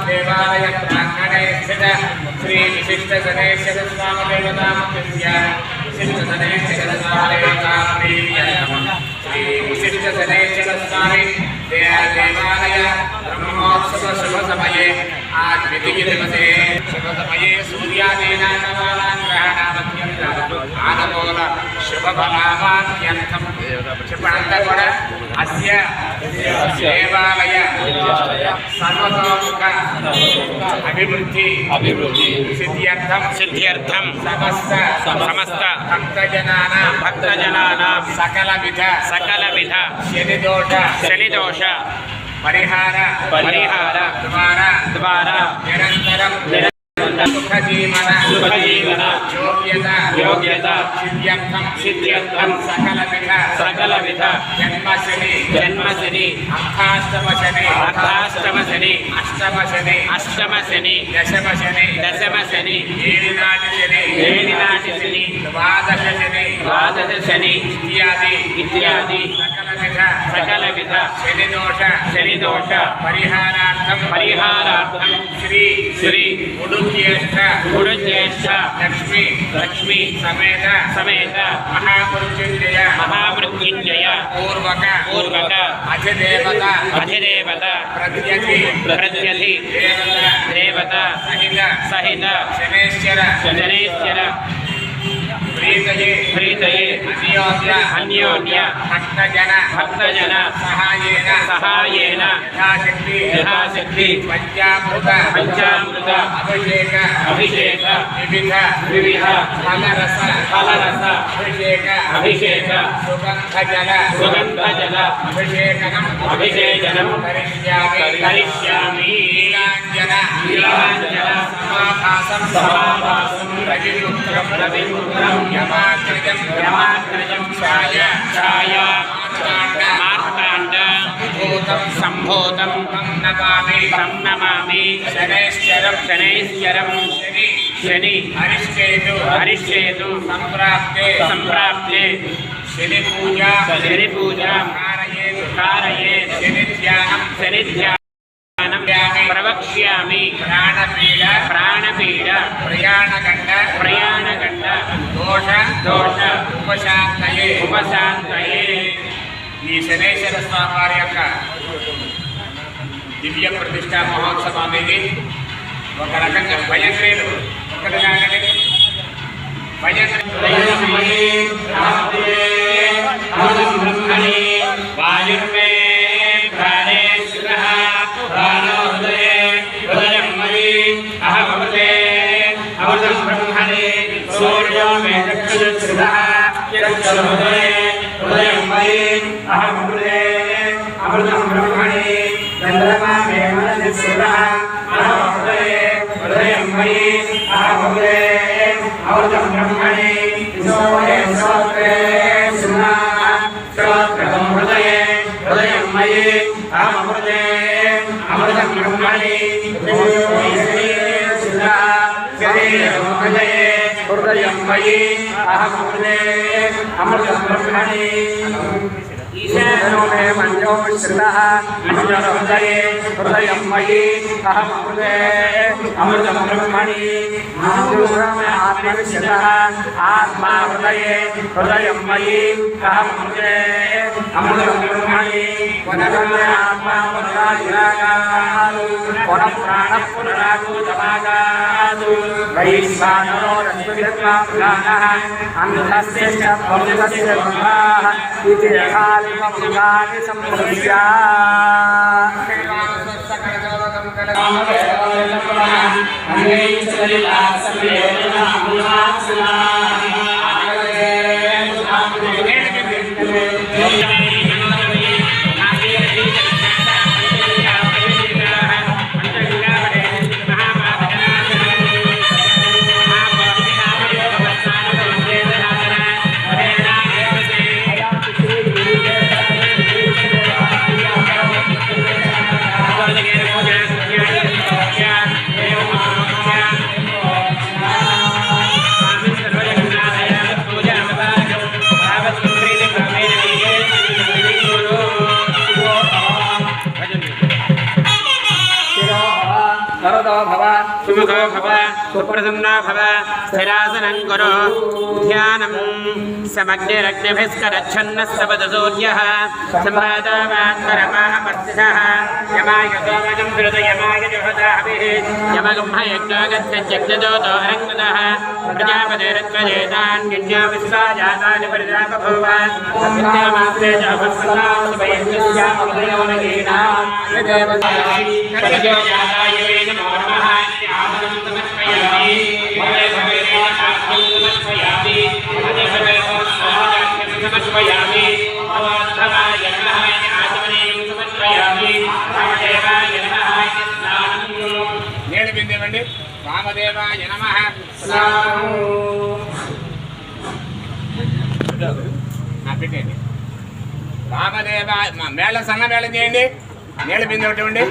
देवालय प्रांगणे स्थित श्री विशिष्ट गणेश्वर स्वामी देवता विशिष्ट गणेश्वर स्वामी देवता श्री विशिष्ट गणेश्वर स्वामी देवालय ब्रह्मोत्सव शुभ समये आज विधि दिवसे शुभ समये सूर्यादीना आनमूल शुभ फलावान्यर्थम क्षिपणंतगुण अस्य देवालय सर्वतोमुख अभिवृद्धि सिद्ध्यर्थम समस्त भक्तजनानां सकल विध शनिदोष परिहार द्वारा निरंतरम सुख जीवन योग्यता सिद्ध्यर्थम सकल विध जन्मशनि अष्टम शनि दशम शनि ఏలినాటి శని ద్వాదశ శని ఇత్యాది सकल विध शनि दोष परिहारार्थम श्री उडुज्येष्ठ लक्ष्मी समेत महामृत्युंजय पूर्वक अधिदेवता प्रत्यधि देवता सहित शनेश्वर प्रीतये अन्योन्य भक्तजन सहायेन यथाशक्ति पंचामृत अभिषेक विविध फलरस अभिषेक सुगंधजल अभिषेचनम करिष्यामि नीलांजन समाभासं रविपुत्रं यमाग्रजं छाया मार्तांड संभूतं नमामि शनैश्चरं शनि हरिष्केतु संप्राप्ते शनि पूजा कारयेत् शनि ध्यानं प्रवक्ष्यामि प्राणपीड प्रयाणगंड दोष उपशांतये ఈ శనేశ్వర స్వామి వారి యొక్క దివ్య ప్రతిష్టా మహోత్సవం అనేది ఒక రకంగా భయంకరులు ఒకటి కాకండి వాయుర్మే ప్రాణేశ్వరః ప్రాణో హృదయే హృదయం మయి అహమృతే అమృతం బ్రహ్మణే సూర్యో మే చక్షుశ్రుతః యక్షుహృదయే हृदयं मयि अहमृते अमृतं ब्रह्मणि चन्द्रमा मे मनसि स्थितः हृदयं मयि अहमृते अमृतं ब्रह्मणि श्रोत्रे श्रोत्रं हृदये हृदयं मयि अहमृते अमृतं ब्रह्मणि हृदयं मयि अहमृते अमृतं ब्रह्मणि ईशानो मे मञ्जो श्रितः हृदये हृदयं मयि अहमृते अमृतं ब्रह्मणि मे आत्मनिश्चितः आत्मा हृदये हृदयं मयि अहमृते अमृतं ब्रह्मणि आत्मा पुनरागात् पुनः प्राणः पुनरागूतमागात् वैश्वानरो रश्मिर्वा पुराणः अन्धस्य च भवतस्य ब्रह्मः इति यथालिममुगानि सम्पृश्य सुमुखो भव सुप्रसन्नो भव स्थिरासनं कुरु ध्यानं समग्निरग्निभिस्करच्छन्नस्तपदसूर्यः संवादवात्तरमाहपर्तिषः यमाय सोमजं हृदयमाय जुहदाभिः यमगुम्हयज्ञागच्छज्ञजोतो अरङ्गदः प्रजापतिरत्वजेतान् यज्ञो विश्वाजातानि प्रजापभूव सत्यमास्ते च भस्मनास्वयज्ञस्यामदयोनगीनां देवताय प्रजोजाताय नमो नमः आसनं समर्पयामि वदे भगवान् आसनं समर्पयामि वदे भगवान् आसनं समर्पयामि अवधवाय नमः आसनं समर्पयामि वामदेवाय नमः स्नानं नेड बिंदेवंడి वामदेवाय नमः स्नानं నా పెట్టండి వామదేవ మేళ సన్న మేళ చేయండి నేల బిందె ఒకటి ఉండి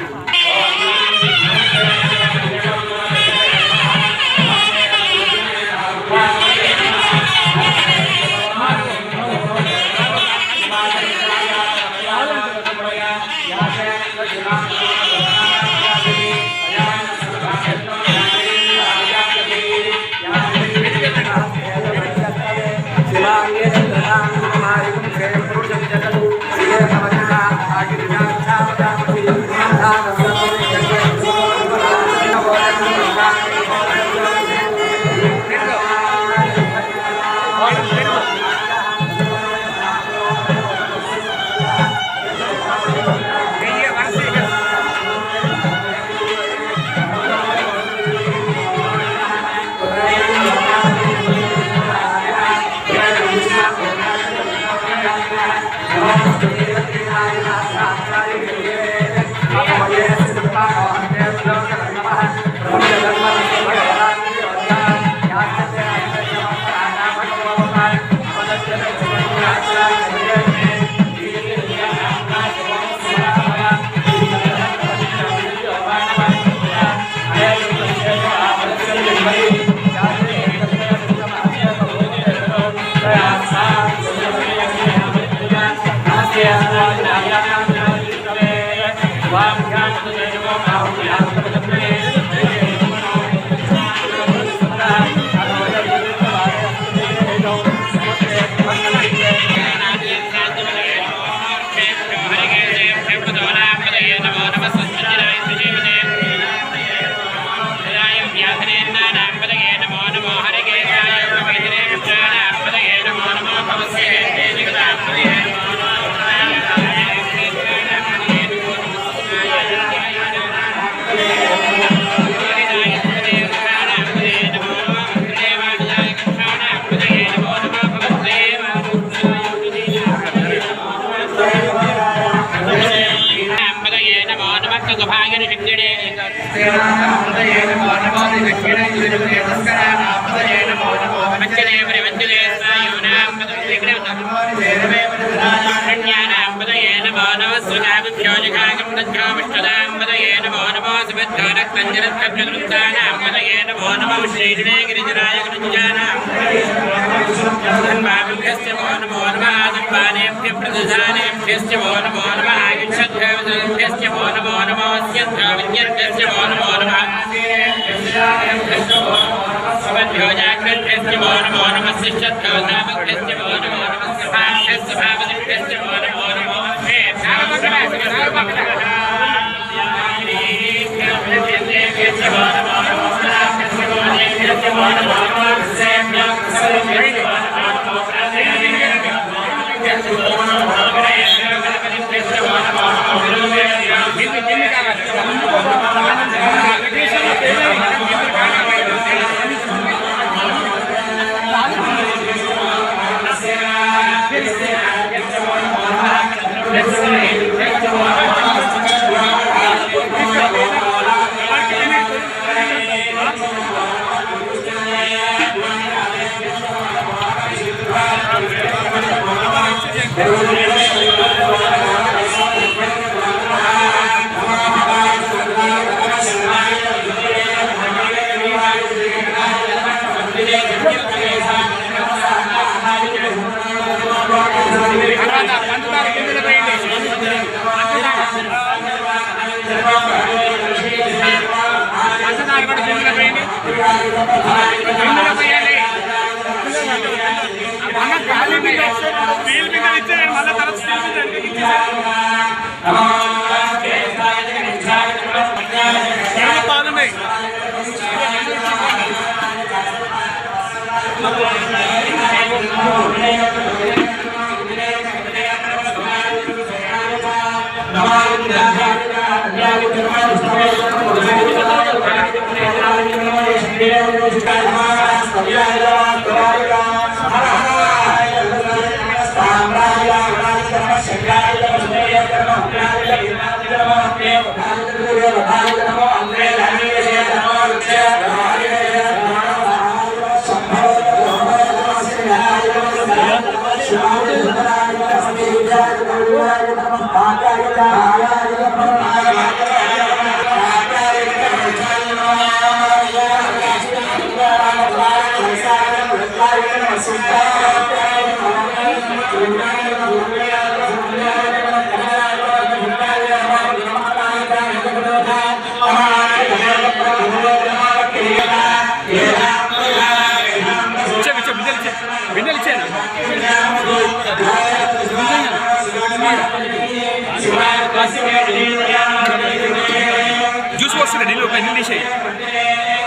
జ్యూస్ వస్తుంది నీళ్ళు తీసేయి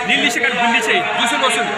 నీళ్ళు తీసి ఇక్కడ బిండి చేయి జ్యూస్ వస్తుంది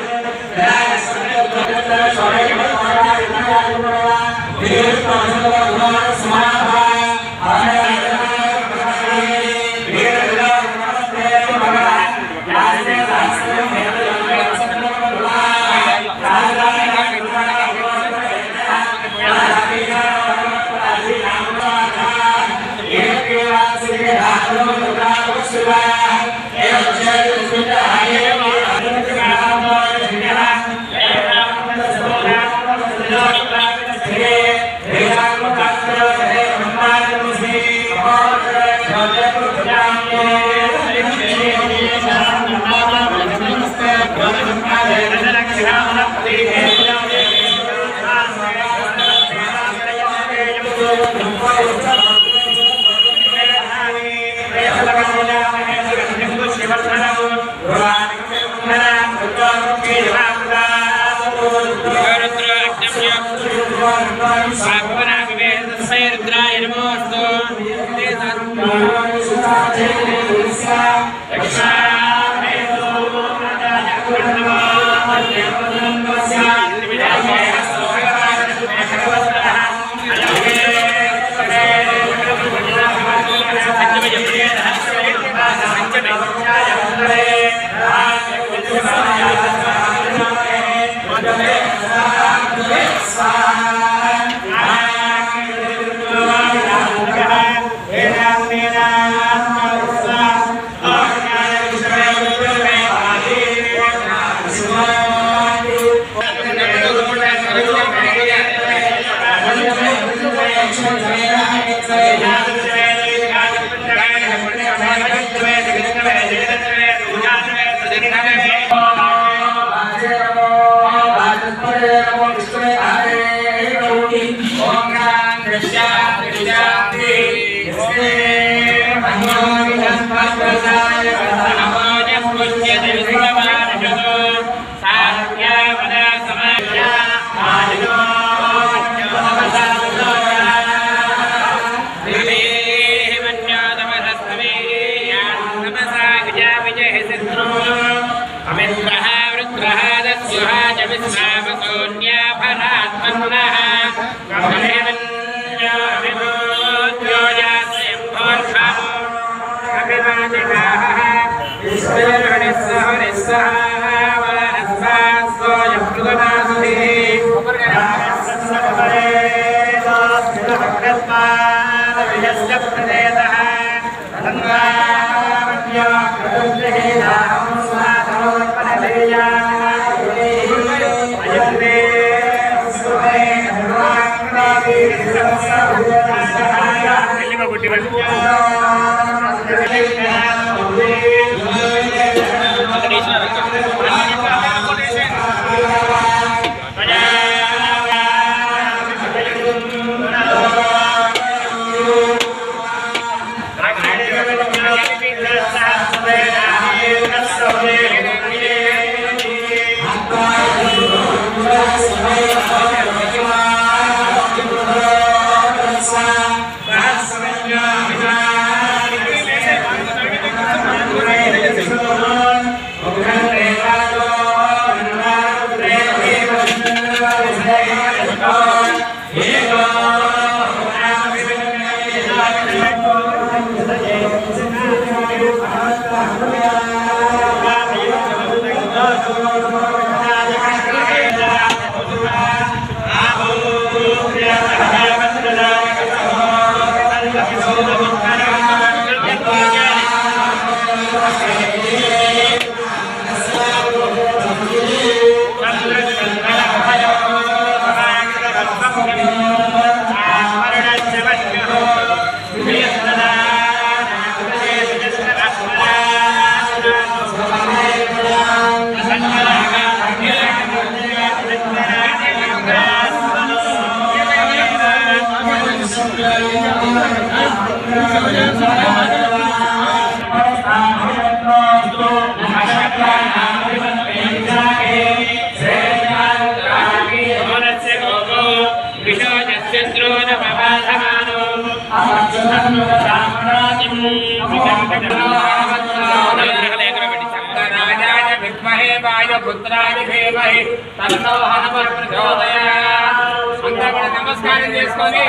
విద్మహే వాయుపుత్రాయ ధీమహి తన్నో హనుమత్ ప్రచోదయాత్. అంతా కూడా నమస్కారం చేసుకొని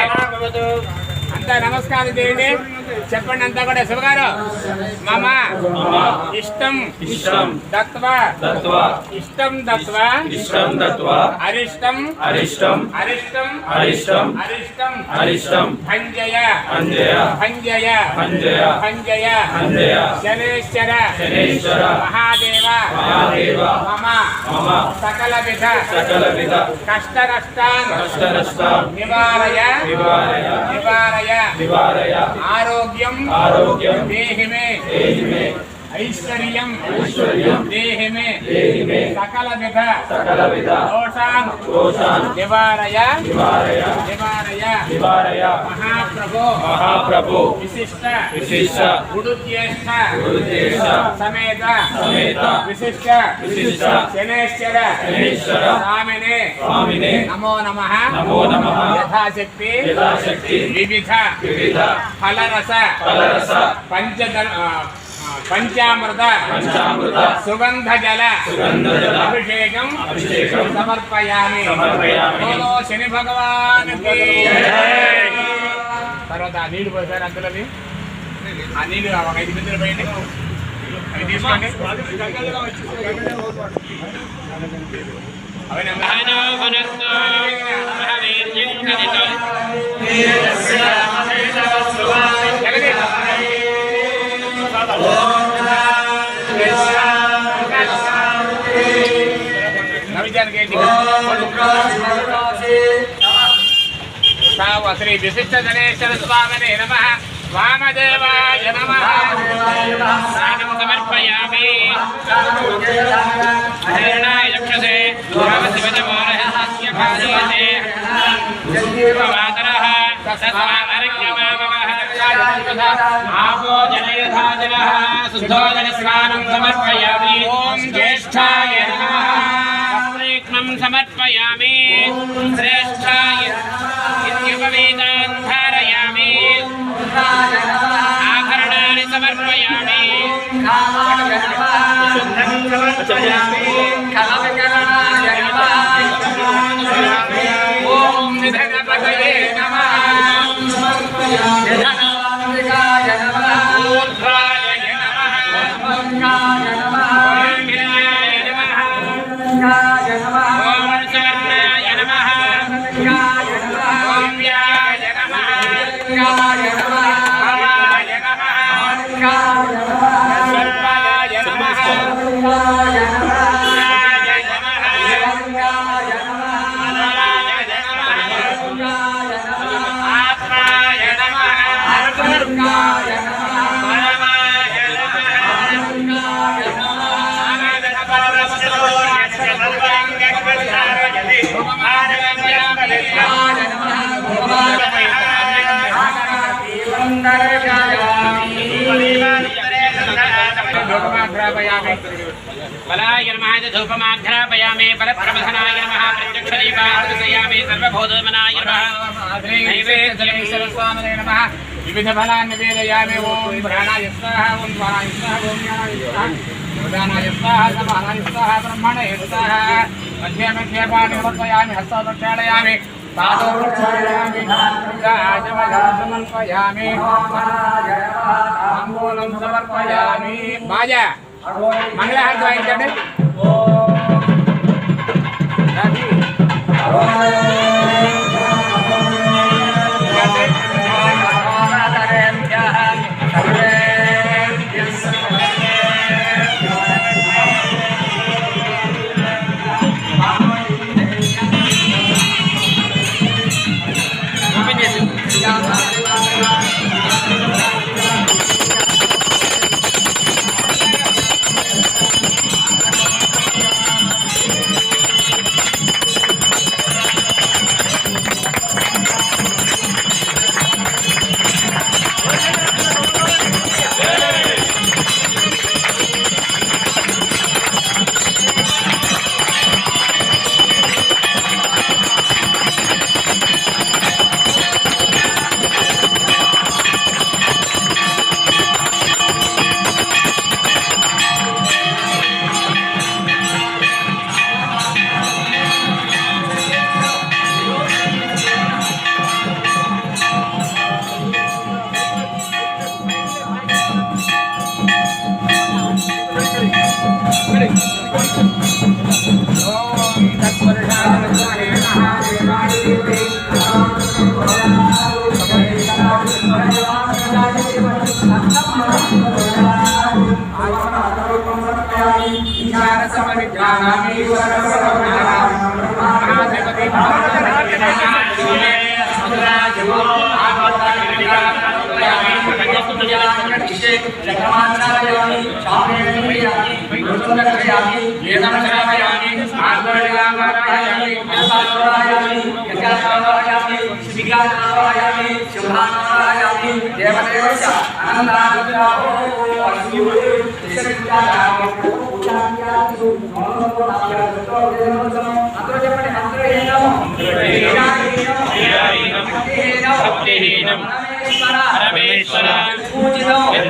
అంతా నమస్కారం చేయండి. చెప్పండి అంతా కూడా. శివగారు మమ ఇష్టం దత్వా ఇష్టం దత్వా అరిష్టం అరిష్టం భంజయ శనేశ్వర మహాదేవ మమ సకల విధ కష్ట నష్టాన్ నివారయ ఆరోగ్యం దేహి మే ఐశ్వర్యం దేహి మే సకల విధ దోషాన్ నివారయ మహాప్రభో విశిష్ట గురుజ్యేష్ఠ సమేత విశిష్ట శనేశ్వర స్వామినే నమో నమః. యథాశక్తి వివిధ ఫలరస పంచామృత సుగంధ జల అభిషేకం సమర్పయామి. బోలో శని భగవాన్. తర్వాత ఆ నీళ్లు పోసారు అందులోని. ఆ నీళ్లు ఒక 5 బిందెలు పోయండి. అవి తీసుకోండి. శ్రీ విశిష్ట గణేశ్వర స్వామినే నమః. వామదేవాయ నమః. స్నానం సమర్పయామి. హరిణాయ లక్షసే స్నానం సమర్పయామి. ఓం జ్యేష్ఠాయ నమః. సమర్పయామి. శ్రేష్ఠాయ ఇత్యుపవేదాన్ ధారయామి. ఆభరణాన్ని సమర్పయామి. ఓం నిధనపతయే నమః. ఊర్ధ్వాయ నమః. बलाय नमः धूपमाघ्रापयामि बलप्रमथनाय नमः प्रत्यक्षदीपादर्शयामि सर्वभूतमनाय नमः नैवेद्यं सरस्वामिने नमः विविधफलान् निवेदयामि ॐ प्राणाय स्वाहा ॐ स्वाहाय स्वाहा ॐ ज्ञानाय स्वाहा प्रदानाय स्वाहा समानाय स्वाहा ब्रह्मणे स्वाहा मध्ये मध्ये पाणिर्वत्वयामि हस्तौ प्रक्षालयामि पादौ प्रक्षालयामि राजमलं समर्पयामि ताम्बूलं समर्पयामि बाजा मंगलाहारति वाయించండి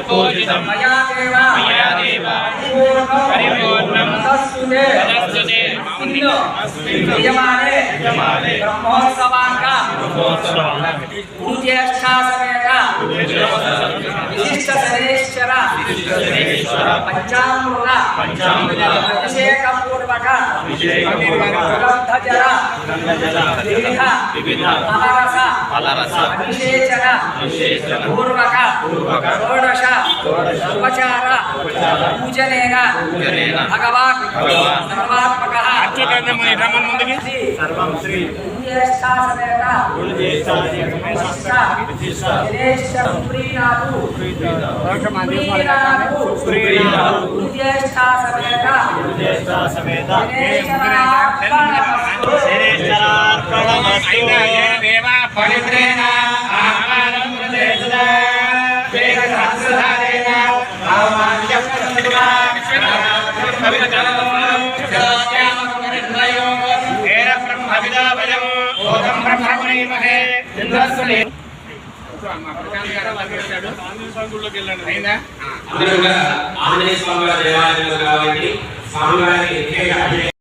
పూజితం మయా దేవ పరిపూర్ణం తస్తుతే యజమానే బ్రహ్మోత్సవాంగా పూజ్యేష్ఠా సమేత విశిష్ట సరేశ్వర పంచామృత అభిషేక పూర్వక గంధజల వివిధ ఫలరస అభిషేచన పూర్వక షోడశ ఉపచార పూజనేన భగవాన్ సర్వాత్మకః అచ్యుతానందముని బ్రహ్మన్ ముందుకి సర్వం శ్రీ జ్యేష్ఠా సమేత జ్యేష్ఠ సుప్రీనాథు జ్యేష్ఠా సమేత దేవా పవిత్రేణ ఆహారం ప్రదేశదా ఆంజనేయ స్వామి దేవాలయంలో కాబట్టి స్వామివారికి